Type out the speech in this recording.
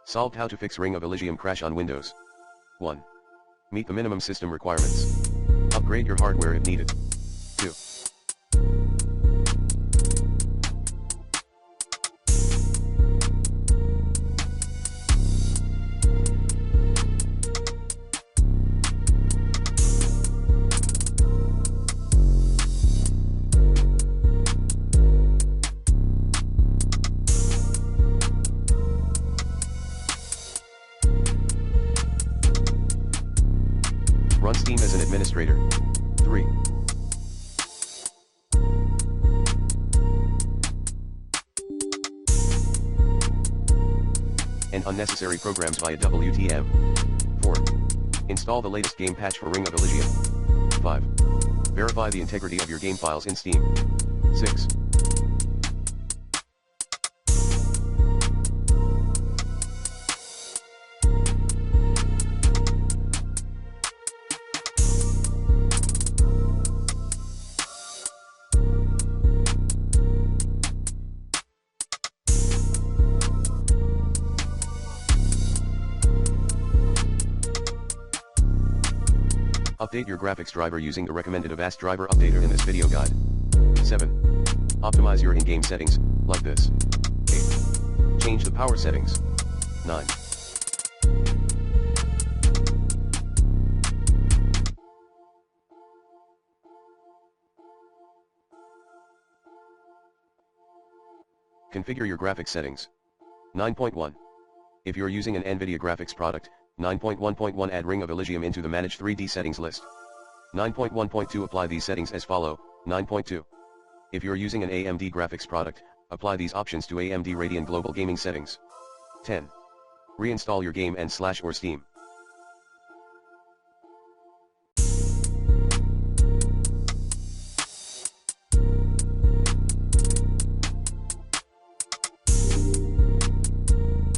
Solved how to fix Ring of Elysium crash on Windows. 1. Meet the minimum system requirements. Upgrade your hardware if needed. 2. Run Steam as an administrator. 3. End unnecessary programs via WTM. 4. Install the latest game patch for Ring of Elysium. 5. Verify the integrity of your game files in Steam. 6. Update your graphics driver using the recommended Avast driver updater in this video guide. 7. Optimize your in-game settings, like this. 8. Change the power settings. 9. Configure your graphics settings. 9.1. If you're using an NVIDIA graphics product, 9.1.1 add Ring of Elysium into the Manage 3D settings list. 9.1.2 apply these settings as follow. 9.2. If you're using an AMD graphics product, apply these options to AMD Radeon Global Gaming settings. 10. Reinstall your game and/or Steam.